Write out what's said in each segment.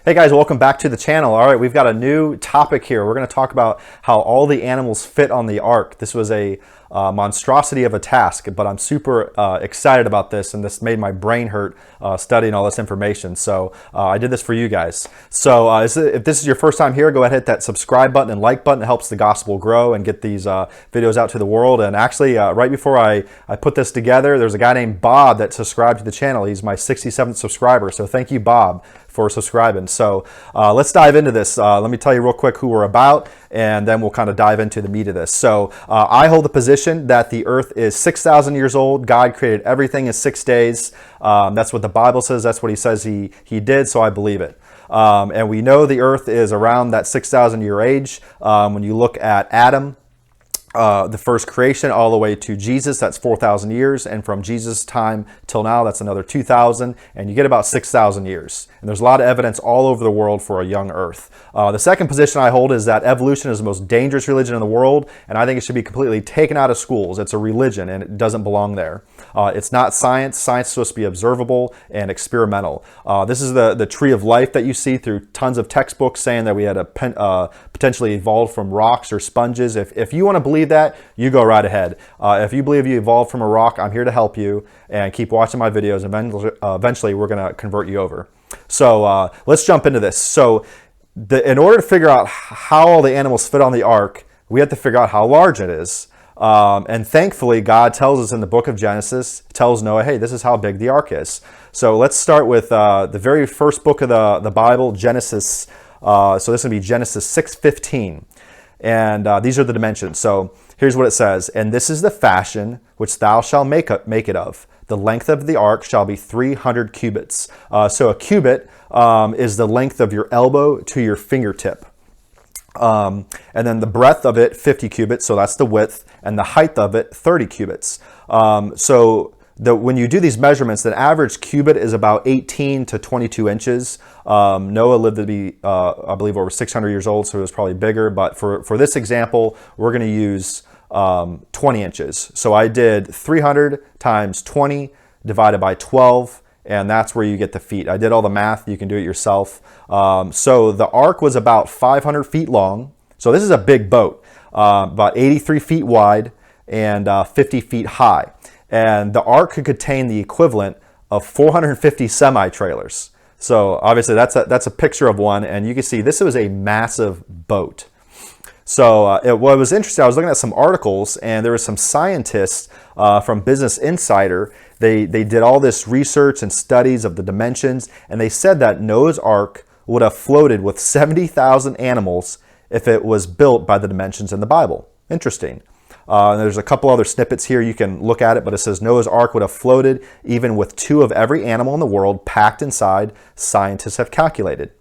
Hey guys, welcome back to the channel. All right, we've got a new topic here. We're going to talk about how all the animals fit on the ark. This was a monstrosity of a task, but I'm super excited about this, and this made my brain hurt studying all this information. So I did this for you guys. So if this is your first time here, go ahead and hit that subscribe button and like button. It helps the gospel grow and get these videos out to the world. And actually, right before I put this together, there's a guy named Bob that subscribed to the channel. He's my 67th subscriber. So thank you, Bob, for subscribing. So let's dive into this. Let me tell you real quick who we're about, and then we'll kind of dive into the meat of this. So I hold the position that the earth is 6,000 years old. God created everything in 6 days. That's what the Bible says. That's what he says he did, so I believe it. And we know the earth is around that 6,000 year age. When you look at Adam, the first creation, all the way to Jesus, that's 4,000 years, and from Jesus' time till now, that's another 2,000, and you get about 6,000 years. And there's a lot of evidence all over the world for a young earth. The second position I hold is that evolution is the most dangerous religion in the world, and I think it should be completely taken out of schools. It's a religion, and it doesn't belong there. It's not science. Science is supposed to be observable and experimental. This is the tree of life that you see through tons of textbooks saying that we had potentially evolved from rocks or sponges. If you want to believe that, you go right ahead. If you believe you evolved from a rock, I'm here to help you, and keep watching my videos, and eventually we're going to convert you over. So let's jump into this. So in order to figure out how all the animals fit on the ark, we have to figure out how large it is. And thankfully, God tells us in the book of Genesis, tells Noah, hey, this is how big the ark is. So let's start with the very first book of the Bible, Genesis. So this will be Genesis 6:15. And these are the dimensions. So here's what it says. And this is the fashion which thou shalt make it of. The length of the ark shall be 300 cubits. So a cubit is the length of your elbow to your fingertip. And then the breadth of it, 50 cubits. So that's the width. And the height of it, 30 cubits. When you do these measurements, the average cubit is about 18 to 22 inches. Noah lived to be, I believe, over 600 years old, so it was probably bigger. But for this example, we're going to use 20 inches. So I did 300 times 20 divided by 12, and that's where you get the feet. I did all the math. You can do it yourself. So the ark was about 500 feet long. So this is a big boat, about 83 feet wide and 50 feet high. And the ark could contain the equivalent of 450 semi-trailers. So obviously that's a picture of one, and you can see this was a massive boat. So what was interesting, I was looking at some articles, and there were some scientists from Business Insider. They did all this research and studies of the dimensions, and they said that Noah's Ark would have floated with 70,000 animals if it was built by the dimensions in the Bible. Interesting. There's a couple other snippets here. You can look at it, but it says Noah's Ark would have floated even with 2 of every animal in the world packed inside, scientists have calculated.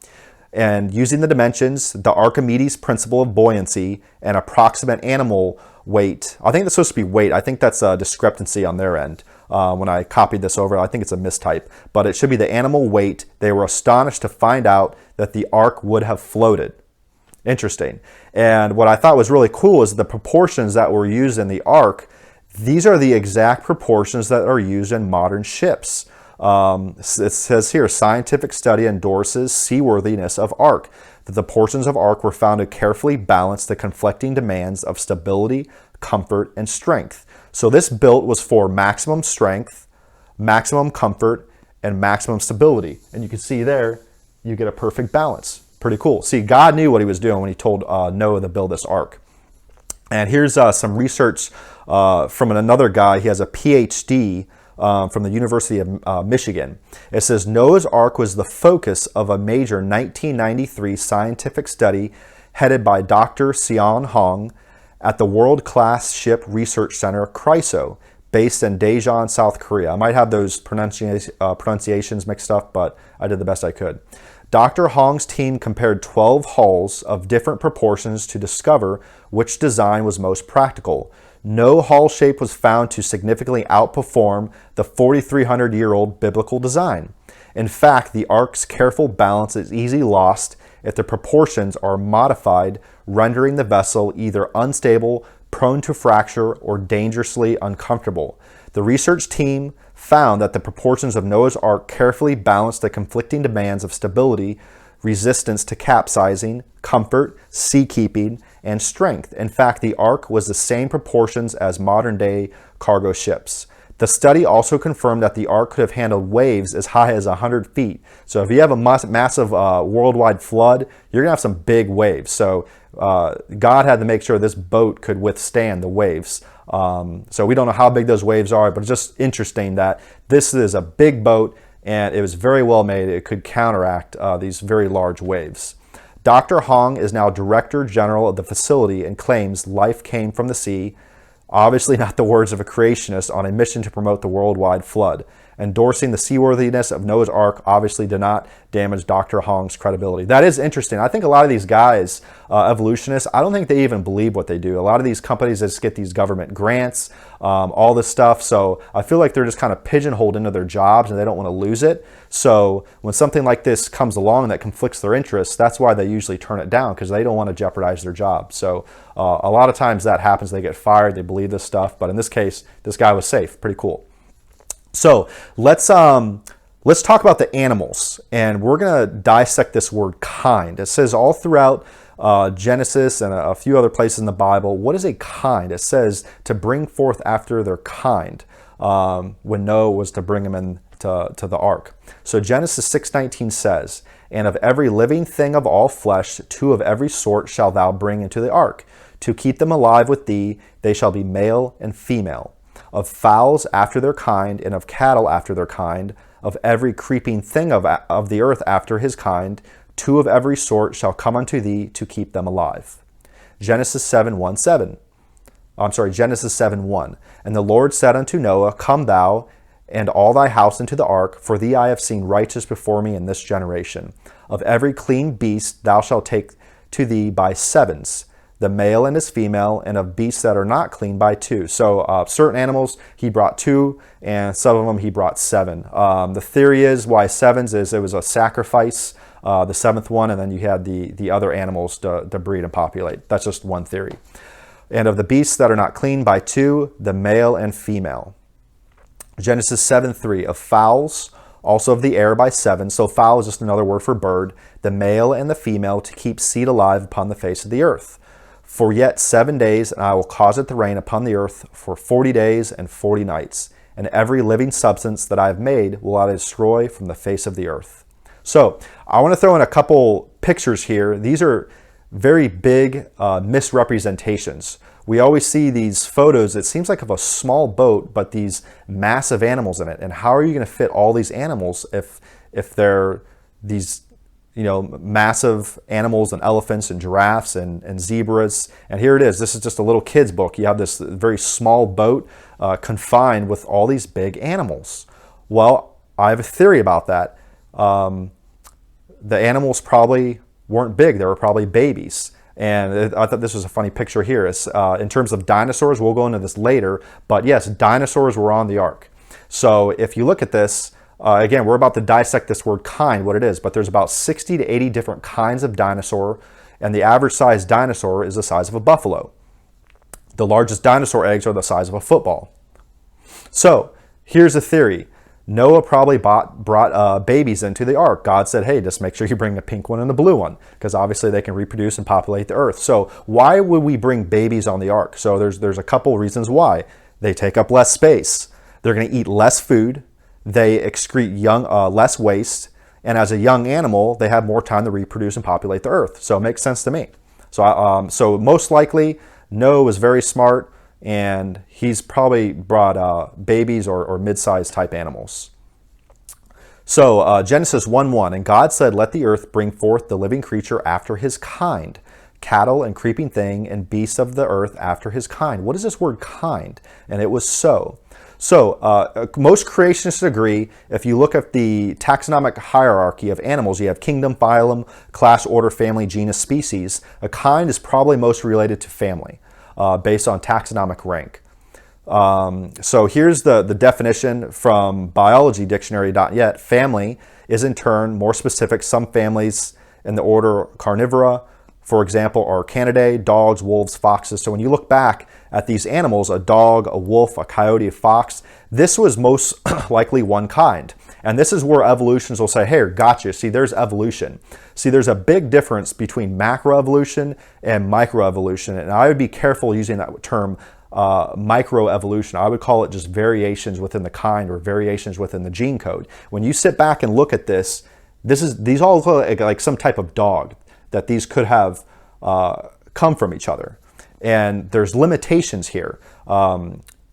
And using the dimensions, the Archimedes principle of buoyancy, and approximate animal weight. I think that's supposed to be weight. I think that's a discrepancy on their end. When I copied this over, I think it's a mistype. But it should be the animal weight. They were astonished to find out that the ark would have floated. Interesting. And what I thought was really cool is the proportions that were used in the ark. These are the exact proportions that are used in modern ships. It says here, scientific study endorses seaworthiness of ark, that the portions of ark were found to carefully balance the conflicting demands of stability, comfort, and strength. So this built was for maximum strength, maximum comfort, and maximum stability. And you can see there, you get a perfect balance. Pretty cool. See, God knew what he was doing when he told Noah to build this ark. And here's some research from another guy. He has a PhD from the University of Michigan. It says Noah's Ark was the focus of a major 1993 scientific study headed by Dr. Seon Hong at the World-Class Ship Research Center, CRISO, based in Daejeon, South Korea. I might have those pronunciations mixed up, but I did the best I could. Dr. Hong's team compared 12 hulls of different proportions to discover which design was most practical. No hull shape was found to significantly outperform the 4,300-year-old biblical design. In fact, the ark's careful balance is easily lost if the proportions are modified, rendering the vessel either unstable, prone to fracture, or dangerously uncomfortable. The research team found that the proportions of Noah's Ark carefully balanced the conflicting demands of stability resistance to capsizing, comfort, seakeeping, and strength. In fact, the ark was the same proportions as modern-day cargo ships. The study also confirmed that the ark could have handled waves as high as 100 feet. So if you have a massive worldwide flood, you're going to have some big waves. So God had to make sure this boat could withstand the waves. So we don't know how big those waves are, but it's just interesting that this is a big boat and it was very well made. It could counteract these very large waves. Dr. Hong is now Director General of the facility and claims life came from the sea. Obviously not the words of a creationist on a mission to promote the worldwide flood. Endorsing the seaworthiness of Noah's Ark obviously did not damage Dr. Hong's credibility. That is interesting. I think a lot of these guys, evolutionists, I don't think they even believe what they do. A lot of these companies just get these government grants, all this stuff. So I feel like they're just kind of pigeonholed into their jobs and they don't want to lose it. So when something like this comes along that conflicts their interests, that's why they usually turn it down, because they don't want to jeopardize their job. So a lot of times that happens. They get fired. They believe this stuff. But in this case, this guy was safe. Pretty cool. So let's talk about the animals, and we're going to dissect this word kind. It says all throughout Genesis and a few other places in the Bible, what is a kind? It says to bring forth after their kind, when Noah was to bring them into the ark. So Genesis 6:19 says, and of every living thing of all flesh, 2 of every sort shalt thou bring into the ark. To keep them alive with thee, they shall be male and female. Of fowls after their kind, and of cattle after their kind, of every creeping thing of the earth after his kind, 2 of every sort shall come unto thee to keep them alive. Genesis 7:1. And the Lord said unto Noah, come thou and all thy house into the ark, for thee I have seen righteous before me in this generation. Of every clean beast thou shalt take to thee by 7s, the male and his female, and of beasts that are not clean by 2. So certain animals he brought 2, and some of them he brought 7. The theory is why 7s is it was a sacrifice, the 7th one, and then you had the other animals to breed and populate. That's just one theory. And of the beasts that are not clean by 2, the male and female. Genesis 7:3, of fowls, also of the air by 7. So fowl is just another word for bird, the male and the female, to keep seed alive upon the face of the earth. For yet 7 days, and I will cause it to rain upon the earth for 40 days and 40 nights. And every living substance that I have made will I destroy from the face of the earth. So I want to throw in a couple pictures here. These are very big misrepresentations. We always see these photos, it seems like of a small boat, but these massive animals in it. And how are you going to fit all these animals if they're these massive animals and elephants and giraffes and zebras? And here it is. This is just a little kid's book. You have this very small boat confined with all these big animals. Well, I have a theory about that. The animals probably weren't big. They were probably babies. And I thought this was a funny picture here. It's, in terms of dinosaurs, we'll go into this later. But yes, dinosaurs were on the ark. So if you look at this, again, we're about to dissect this word kind, what it is, but there's about 60 to 80 different kinds of dinosaur, and the average size dinosaur is the size of a buffalo. The largest dinosaur eggs are the size of a football. So here's the theory. Noah probably brought babies into the ark. God said, hey, just make sure you bring a pink one and a blue one, because obviously they can reproduce and populate the earth. So why would we bring babies on the ark? So there's a couple reasons why. They take up less space. They're going to eat less food. They excrete less waste, and as a young animal, they have more time to reproduce and populate the earth. So it makes sense to me. So most likely, Noah was very smart, and he's probably brought babies or mid-sized type animals. So Genesis 1:1, and God said, let the earth bring forth the living creature after his kind, cattle and creeping thing and beasts of the earth after his kind. What is this word kind? And it was so. So most creationists agree. If you look at the taxonomic hierarchy of animals, you have kingdom, phylum, class, order, family, genus, species. A kind is probably most related to family based on taxonomic rank. So here's the definition from biologydictionary.net. Family is in turn more specific. Some families in the order Carnivora for example, are Canidae, dogs, wolves, foxes. So when you look back at these animals, a dog, a wolf, a coyote, a fox, this was most likely one kind. And this is where evolutionists will say, hey, gotcha, see, there's evolution. See, there's a big difference between macroevolution and microevolution. And I would be careful using that term microevolution. I would call it just variations within the kind or variations within the gene code. When you sit back and look at this, these all look like some type of dog, that these could have come from each other. And there's limitations here.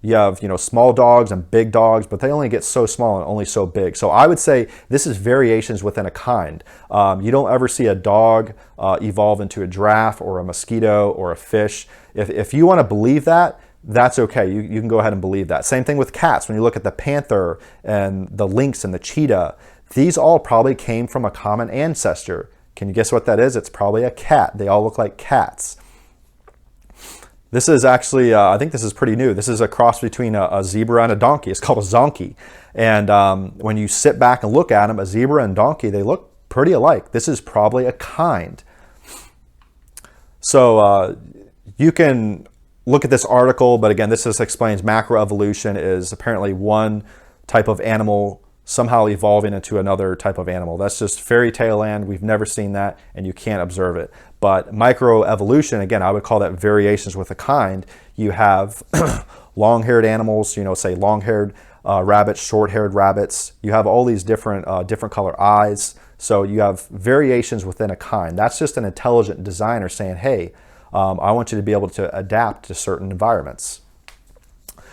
You have, small dogs and big dogs, but they only get so small and only so big. So I would say this is variations within a kind. You don't ever see a dog evolve into a giraffe or a mosquito or a fish. If you want to believe that, that's okay. You can go ahead and believe that. Same thing with cats. When you look at the panther and the lynx and the cheetah, these all probably came from a common ancestor. Can you guess what that is? It's probably a cat. They all look like cats. This is actually, I think this is pretty new. This is a cross between a zebra and a donkey. It's called a zonkey. And when you sit back and look at them, a zebra and donkey, they look pretty alike. This is probably a kind. So you can look at this article, but again, this just explains macroevolution is apparently one type of animal somehow evolving into another type of animal. That's just fairy tale land. We've never seen that, and you can't observe it. But microevolution, again, I would call that variations with a kind. You have long-haired animals, say long-haired rabbits, short-haired rabbits. You have all these different color eyes. So you have variations within a kind. That's just an intelligent designer saying, hey, I want you to be able to adapt to certain environments.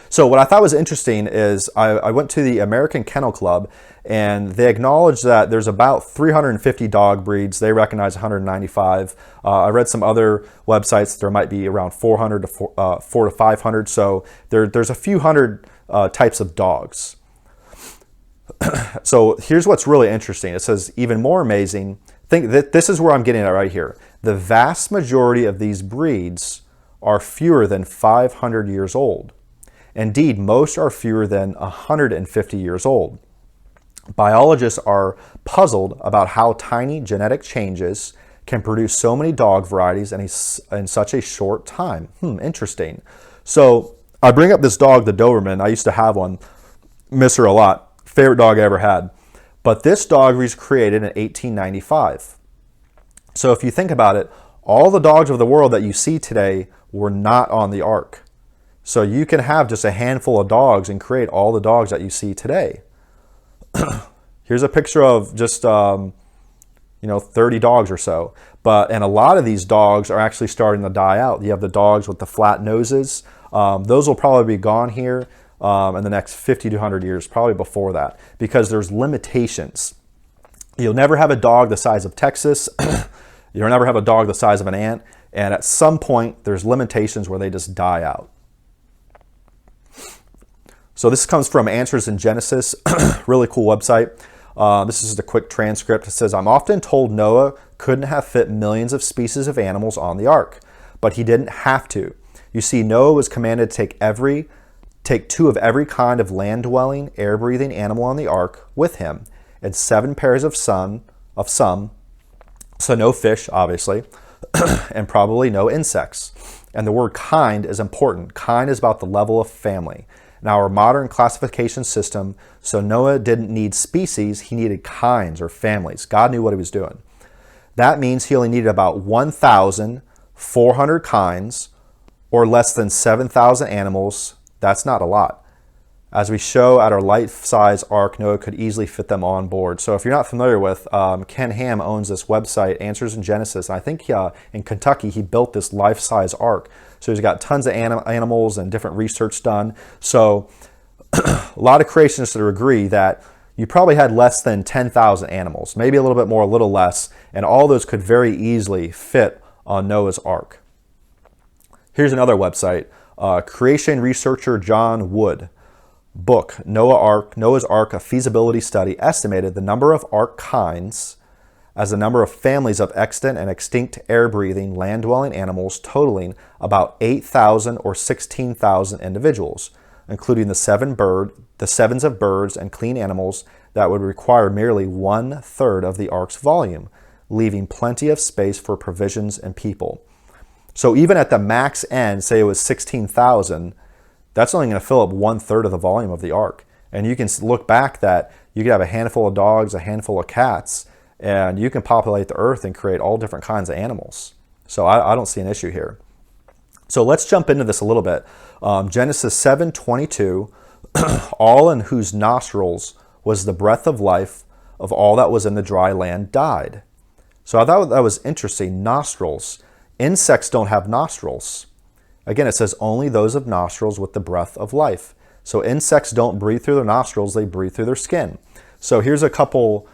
So what I thought was interesting is I went to the American Kennel Club, and they acknowledge that there's about 350 dog breeds. They recognize 195. I read some other websites. There might be around 400 to 400 to 500. So there's a few hundred types of dogs. So here's what's really interesting. It says, even more amazing, think that this is where I'm getting at right here. The vast majority of these breeds are fewer than 500 years old. Indeed, most are fewer than 150 years old. Biologists are puzzled about how tiny genetic changes can produce so many dog varieties in such a short time. Interesting. So I bring up this dog, the Doberman. I used to have one. Miss her a lot. Favorite dog I ever had. But this dog was created in 1895. So if you think about it, all the dogs of the world that you see today were not on the ark. So you can have just a handful of dogs and create all the dogs that you see today. Here's a picture of just 30 dogs or so. And a lot of these dogs are actually starting to die out. You have the dogs with the flat noses. Those will probably be gone here in the next 50 to 100 years, probably before that, because there's limitations. You'll never have a dog the size of Texas. You'll never have a dog the size of an ant. And at some point, there's limitations where they just die out. So this comes from Answers in Genesis, really cool website. This is just a quick transcript. It says, I'm often told Noah couldn't have fit millions of species of animals on the ark, but he didn't have to. You see, Noah was commanded to take 2 of every kind of land-dwelling, air-breathing animal on the ark with him, and 7 pairs of some, so no fish, obviously, and probably no insects. And the word kind is important. Kind is about the level of family. In our modern classification system, so Noah didn't need species, he needed kinds or families. God knew what he was doing. That means he only needed about 1,400 kinds or less than 7,000 animals. That's not a lot. As we show at our life-size ark, Noah could easily fit them on board. So if you're not familiar with, Ken Ham owns this website, Answers in Genesis. And I think in Kentucky, he built this life-size ark. So he's got tons of animals and different research done. So a lot of creationists would agree that you probably had less than 10,000 animals, maybe a little bit more, a little less, and all those could very easily fit on Noah's ark. Here's another website, creation researcher John Wood. Book, Noah's Ark, a feasibility study, estimated the number of ark kinds as the number of families of extant and extinct air-breathing, land-dwelling animals totaling about 8,000 or 16,000 individuals, including the sevens of birds and clean animals that would require merely 1/3 of the ark's volume. leaving plenty of space for provisions and people. So even at the max end, say it was 16,000, that's only going to fill up 1/3 of the volume of the ark. And you can look back that you could have a handful of dogs, a handful of cats, and you can populate the earth and create all different kinds of animals. So I don't see an issue here. So let's jump into this a little bit. Genesis 7:22, all in whose nostrils was the breath of life of all that was in the dry land died. So I thought that was interesting. Nostrils. Insects don't have nostrils. Again, it says only those of nostrils with the breath of life. So insects don't breathe through their nostrils, they breathe through their skin. So here's a couple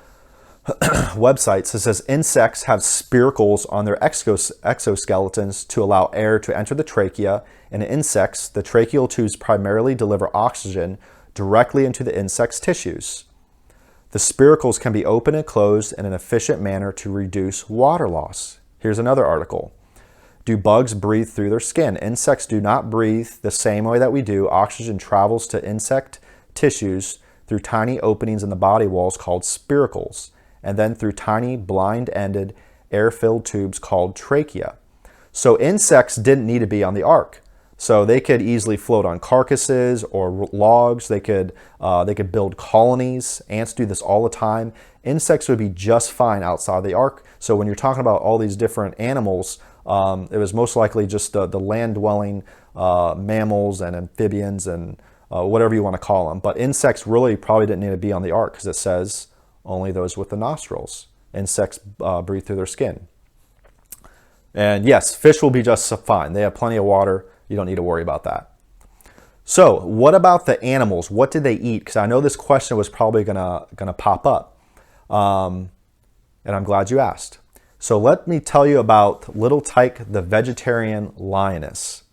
websites. It says insects have spiracles on their exoskeletons to allow air to enter the trachea. In insects, the tracheal tubes primarily deliver oxygen directly into the insect's tissues. The spiracles can be opened and closed in an efficient manner to reduce water loss. Here's another article. Do bugs breathe through their skin? Insects do not breathe the same way that we do. Oxygen travels to insect tissues through tiny openings in the body walls called spiracles, and then through tiny blind-ended air-filled tubes called trachea. So insects didn't need to be on the ark. So they could easily float on carcasses or logs. They could build colonies. Ants do this all the time. Insects would be just fine outside the ark. So when you're talking about all these different animals, it was most likely just the land-dwelling mammals and amphibians and whatever you want to call them. But insects really probably didn't need to be on the ark because it says only those with the nostrils. Insects breathe through their skin. And yes, fish will be just fine. They have plenty of water. You don't need to worry about that. So what about the animals? What did they eat? Because I know this question was probably gonna pop up. And I'm glad you asked. So let me tell you about little Tyke, the vegetarian lioness.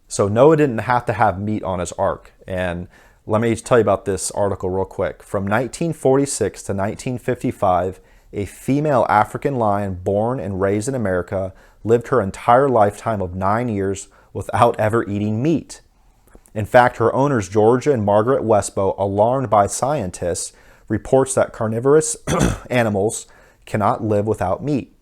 So Noah didn't have to have meat on his ark. And let me tell you about this article real quick. From 1946 to 1955, a female African lion born and raised in America lived her entire lifetime of 9 years without ever eating meat. In fact, her owners, Georgia and Margaret Westbow, alarmed by scientists, reports that carnivorous animals cannot live without meat,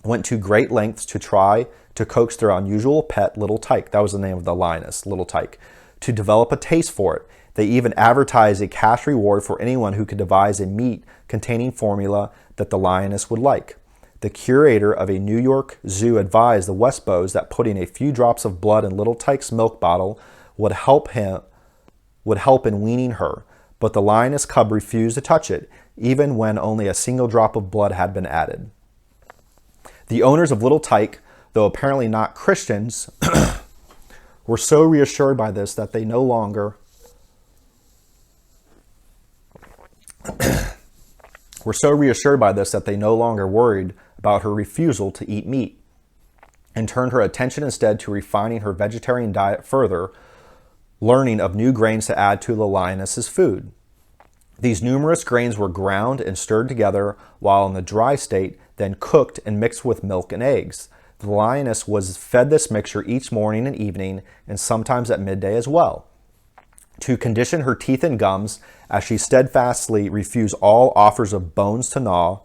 went to great lengths to try to coax their unusual pet, Little Tyke, that was the name of the lioness, Little Tyke, to develop a taste for it. They even advertised a cash reward for anyone who could devise a meat-containing formula that the lioness would like. The curator of a New York zoo advised the Westbows that putting a few drops of blood in Little Tyke's milk bottle would help in weaning her, but the lioness cub refused to touch it, even when only a single drop of blood had been added. The owners of Little Tyke, though apparently not Christians, were so reassured by this that they no longer worried about her refusal to eat meat and turned her attention instead to refining her vegetarian diet further, learning of new grains to add to the lioness's food. These numerous grains were ground and stirred together while in the dry state, then cooked and mixed with milk and eggs. The lioness was fed this mixture each morning and evening, and sometimes at midday as well. To condition her teeth and gums, as she steadfastly refused all offers of bones to gnaw,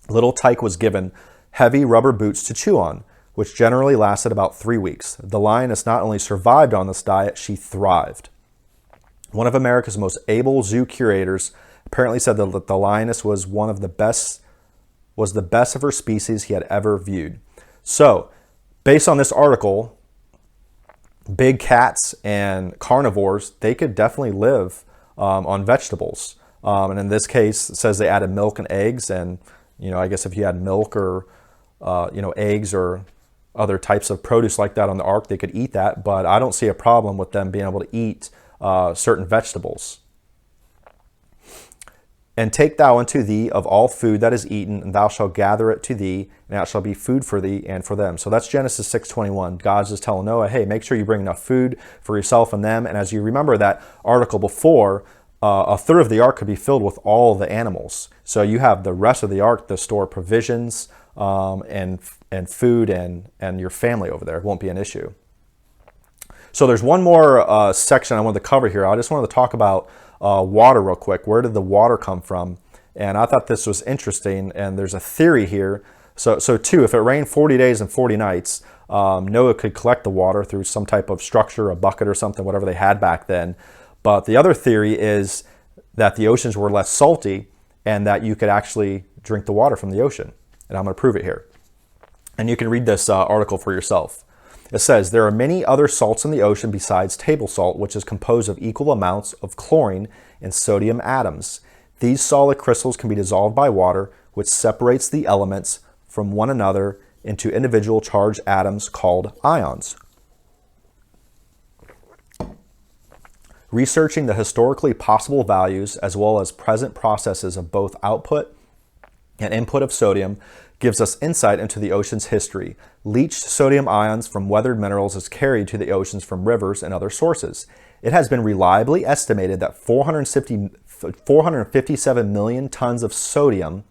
Little Tyke was given heavy rubber boots to chew on, which generally lasted about 3 weeks. The lioness not only survived on this diet, she thrived. One of America's most able zoo curators apparently said that the lioness was the best of her species he had ever viewed. So, based on this article, big cats and carnivores, they could definitely live on vegetables. And in this case, it says they added milk and eggs. And, I guess if you had milk or, eggs or other types of produce like that on the ark, they could eat that. But I don't see a problem with them being able to eat certain vegetables. And take thou unto thee of all food that is eaten, and thou shalt gather it to thee, and it shall be food for thee and for them. So that's Genesis 6:21. God's just telling Noah, hey, make sure you bring enough food for yourself and them. And as you remember that article before, a third of the ark could be filled with all the animals. So you have the rest of the ark to store provisions and food and your family over there. It won't be an issue. So there's one more section I wanted to cover here. I just wanted to talk about water real quick. Where did the water come from? And I thought this was interesting, and there's a theory here. So too, if it rained 40 days and 40 nights, Noah could collect the water through some type of structure, a bucket or something, whatever they had back then. But the other theory is that the oceans were less salty and that you could actually drink the water from the ocean. And I'm going to prove it here. And you can read this article for yourself. It says, there are many other salts in the ocean besides table salt, which is composed of equal amounts of chlorine and sodium atoms. These solid crystals can be dissolved by water, which separates the elements from one another into individual charged atoms called ions. Researching the historically possible values as well as present processes of both output and input of sodium gives us insight into the ocean's history. Leached sodium ions from weathered minerals is carried to the oceans from rivers and other sources. It has been reliably estimated that 457 million tons of sodium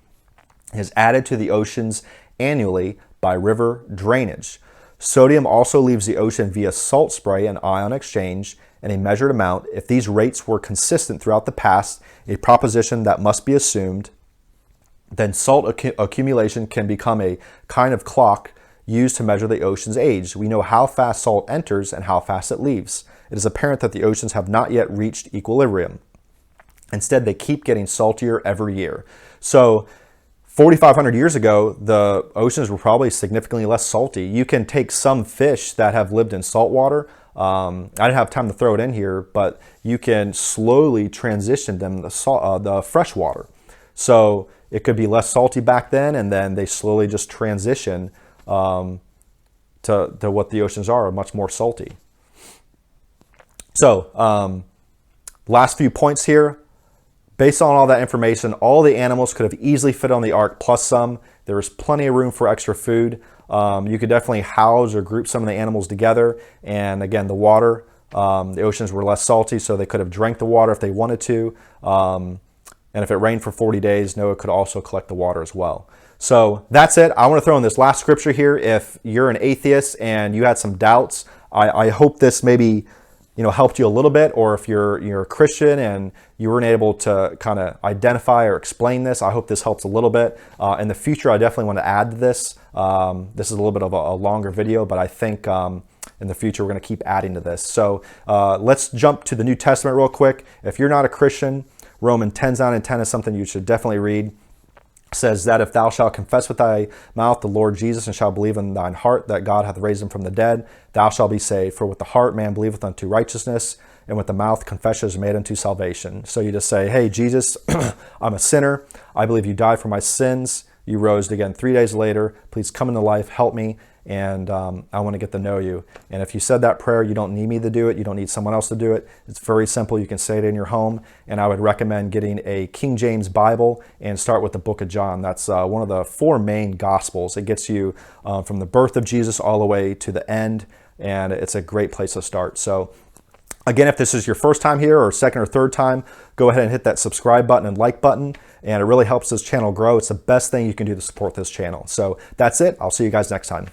is added to the oceans annually by river drainage. Sodium also leaves the ocean via salt spray and ion exchange in a measured amount. If these rates were consistent throughout the past, a proposition that must be assumed, then salt accumulation can become a kind of clock used to measure the ocean's age. We know how fast salt enters and how fast it leaves. It is apparent that the oceans have not yet reached equilibrium. Instead, they keep getting saltier every year. So 4,500 years ago, the oceans were probably significantly less salty. You can take some fish that have lived in salt water. I didn't have time to throw it in here, but you can slowly transition them to the fresh water. So it could be less salty back then, and then they slowly just transition to what the oceans are, much more salty. So last few points here. Based on all that information, all the animals could have easily fit on the ark, plus some. There was plenty of room for extra food. You could definitely house or group some of the animals together. And again, the water, the oceans were less salty, so they could have drank the water if they wanted to. And if it rained for 40 days, Noah could also collect the water as well. So that's it. I want to throw in this last scripture here. If you're an atheist and you had some doubts, I hope this maybe helped you a little bit, or if you're a Christian and you weren't able to kind of identify or explain this, I hope this helps a little bit. In the future, I definitely want to add to this. This is a little bit of a longer video, but I think in the future we're going to keep adding to this. So let's jump to the New Testament real quick. If you're not a Christian, Romans 10:9-10 is something you should definitely read. Says that if thou shalt confess with thy mouth the Lord Jesus and shalt believe in thine heart that God hath raised him from the dead, thou shalt be saved. For with the heart man believeth unto righteousness, and with the mouth confession is made unto salvation. So you just say, hey, Jesus, I'm a sinner. I believe you died for my sins. You rose again 3 days later. Please come into life, help me, and I want to get to know you. And if you said that prayer, you don't need me to do it. You don't need someone else to do it. It's very simple. You can say it in your home. And I would recommend getting a King James Bible and start with the book of John. That's one of the 4 main gospels. It gets you from the birth of Jesus all the way to the end. And it's a great place to start. So again, if this is your first time here or second or third time, go ahead and hit that subscribe button and like button. And it really helps this channel grow. It's the best thing you can do to support this channel. So that's it. I'll see you guys next time.